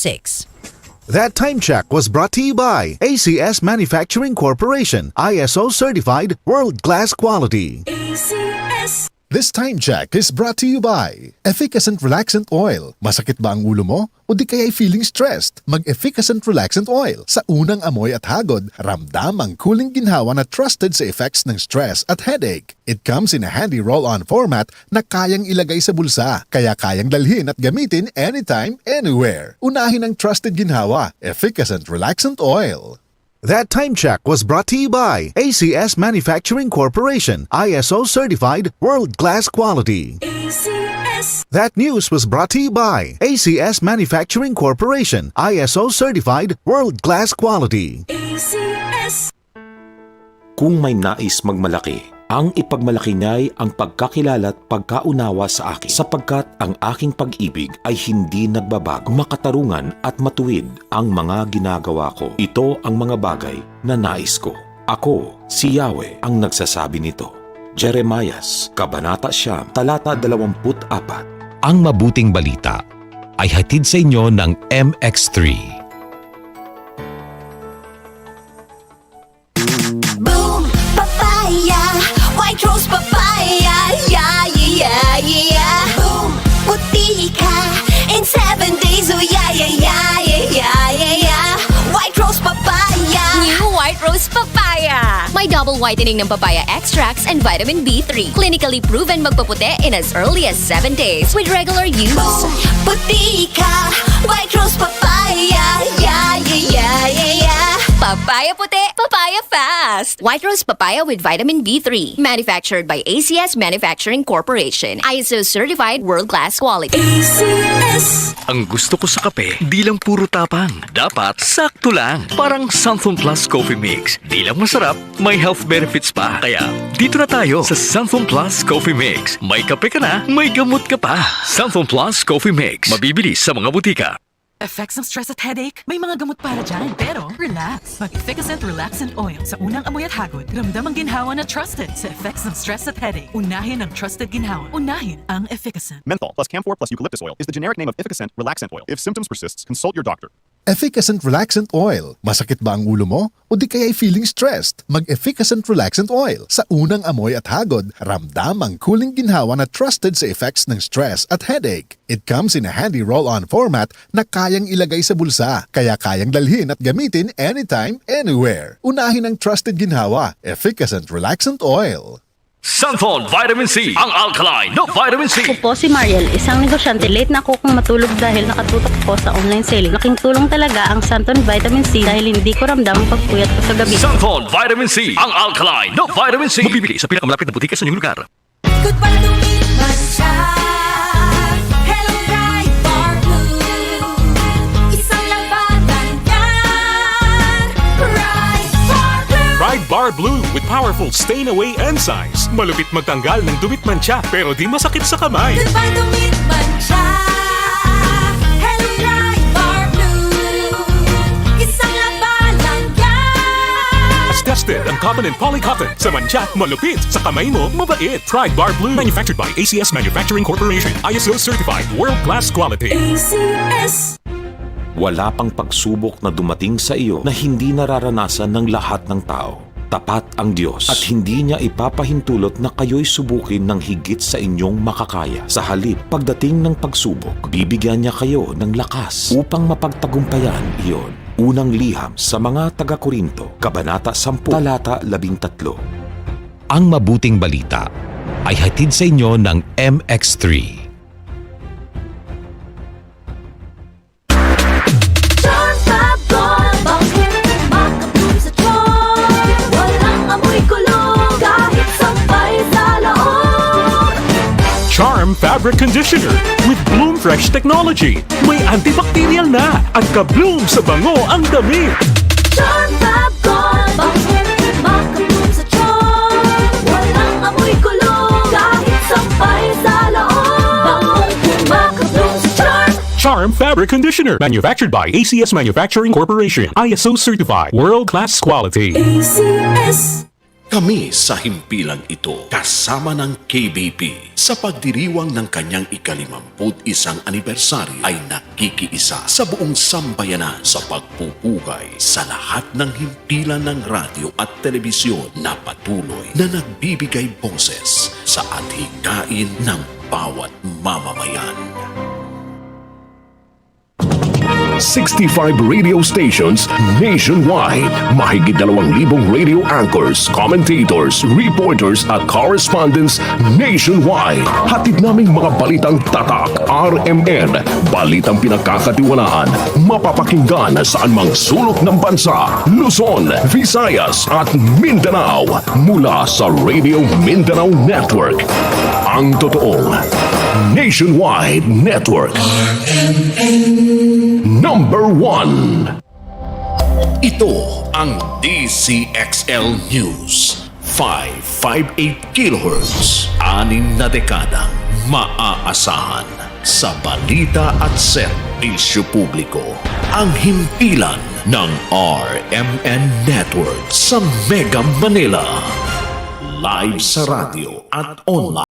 6. That time check was brought to you by ACS Manufacturing Corporation, ISO certified world-class quality. ACS. This time check is brought to you by Efficacent Relaxant Oil. Masakit ba ang ulo mo? O di kaya'y feeling stressed? Mag-Efficacent Relaxant Oil. Sa unang amoy at hagod, ramdam ang cooling ginhawa na trusted sa effects ng stress at headache. It comes in a handy roll-on format na kayang ilagay sa bulsa, kaya kayang dalhin at gamitin anytime, anywhere. Unahin ang trusted ginhawa, Efficacent Relaxant Oil. That time check was brought to you by ACS Manufacturing Corporation, ISO certified world-class quality. ACS. That news was brought to you by ACS Manufacturing Corporation, ISO certified world-class quality. ACS. Kung may nais magmalaki, ang ipagmalaki niya'y ang pagkakilala at pagkaunawa sa akin, sapagkat ang aking pag-ibig ay hindi nagbabago. Makatarungan at matuwid ang mga ginagawa ko. Ito ang mga bagay na nais ko. Ako, si Yahweh, ang nagsasabi nito. Jeremias, Kabanata 9, talata 24. Ang mabuting balita ay hatid sa inyo ng MX3. White rose papaya, yeah, yeah, yeah. Boom, puti ka in 7 days, oh yeah, yeah, yeah, yeah, yeah, yeah. White rose papaya. New White Rose Papaya. May double whitening ng papaya extracts and vitamin B3. Clinically proven magpaputi in as early as 7 days with regular use. Boom, puti ka, white rose papaya, yeah, yeah, yeah, yeah, yeah. Papaya puti, papaya fast. White Rose Papaya with vitamin B3. Manufactured by ACS Manufacturing Corporation. ISO certified world-class quality. ACS. Ang gusto ko sa kape, di lang puro tapang. Dapat sakto lang. Parang Santhon Plus Coffee Mix. Di lang masarap, may health benefits pa. Kaya, dito na tayo sa Santhon Plus Coffee Mix. May kape ka na, may gamot ka pa. Santhon Plus Coffee Mix. Mabibili sa mga butika. Effects ng stress at headache? May mga gamot para dyan. Pero, relax. Mag-Efficacent Relaxant Oil sa unang amoy at hagod. Ramdam ang ginhawa na trusted sa effects ng stress at headache. Unahin ang trusted ginhawa. Unahin ang Efficacent. Menthol plus Camphor plus eucalyptus oil is the generic name of Efficacent Relaxant Oil. If symptoms persist, consult your doctor. Efficacent Relaxant Oil. Masakit ba ang ulo mo? O di kaya'y feeling stressed? Mag-Efficacent Relaxant Oil. Sa unang amoy at hagod, ramdam ang cooling ginhawa na trusted sa effects ng stress at headache. It comes in a handy roll-on format na kayang ilagay sa bulsa, kaya kayang dalhin at gamitin anytime, anywhere. Unahin ang trusted ginhawa, Efficacent Relaxant Oil. Santhon Vitamin C, ang alkaline na vitamin C. Ako po si Mariel, isang negosyante. Late na ako kung matulog dahil nakatutok ko sa online selling. Laking tulong talaga ang Santhon Vitamin C dahil hindi ko ramdam ang pagpuyat ko sa gabi. Santhon Vitamin C, ang alkaline na vitamin C. Mabibili sa pinakamalapit na butika sa inyong lugar. Good para lumipas siya. Hello, Bright Bar Blue. Isang labanan yan. Bright Bar Blue. Bright Bar Blue with powerful stain-away enzymes. Malupit magtanggal ng dumit mancha pero di masakit sa kamay. Good para lumipas siya. Hello, Bright Bar Blue. Isang labanan yan. As tested ang cotton and polycotton. Sa mancha, malupit. Sa kamay mo, mabait. Bright Bar Blue. Manufactured by ACS Manufacturing Corporation. ISO certified world-class quality. ACS. Wala pang pagsubok na dumating sa iyo na hindi nararanasan ng lahat ng tao. Tapat ang Diyos at hindi niya ipapahintulot na kayo'y subukin ng higit sa inyong makakaya. Sa halip, pagdating ng pagsubok, bibigyan niya kayo ng lakas upang mapagtagumpayan iyon. Unang liham sa mga taga-Korinto, Kabanata 10, talata 13. Ang mabuting balita ay hatid sa inyo ng MX3. Charm Fabric Conditioner with Bloom Fresh Technology. May antibacterial na at ka-bloom sa bango ang damit. Charm Fab Gold. Bakit makabloom sa charm? Walang amoy kulong kahit sampay sa loob. Bangong makabloom sa charm. Charm Fabric Conditioner. Manufactured by ACS Manufacturing Corporation. ISO certified. World-class quality. ACS. Kami sa himpilang ito, kasama ng KBP, sa pagdiriwang ng kanyang ika-51 anibersaryo ay nakikiisa sa buong sambayanan sa pagpupugay sa lahat ng himpilan ng radyo at telebisyon na patuloy na nagbibigay boses sa athigain ng bawat mamamayan. 65 radio stations nationwide. Mahigit 2,000 radio anchors, commentators, reporters at correspondents nationwide. Hatid naming mga balitang tatak, RMN, balitang pinagkakatiwalaan, mapapakinggan saan mang sulok ng bansa, Luzon, Visayas at Mindanao mula sa Radio Mindanao Network. Ang totoong Nationwide Network. Number 1. Ito ang DCXL News. 558 kHz. 6 na dekadang maaasahan sa balita at serbisyo publiko. Ang himpilan ng RMN Network sa Mega Manila. Live sa radyo at online.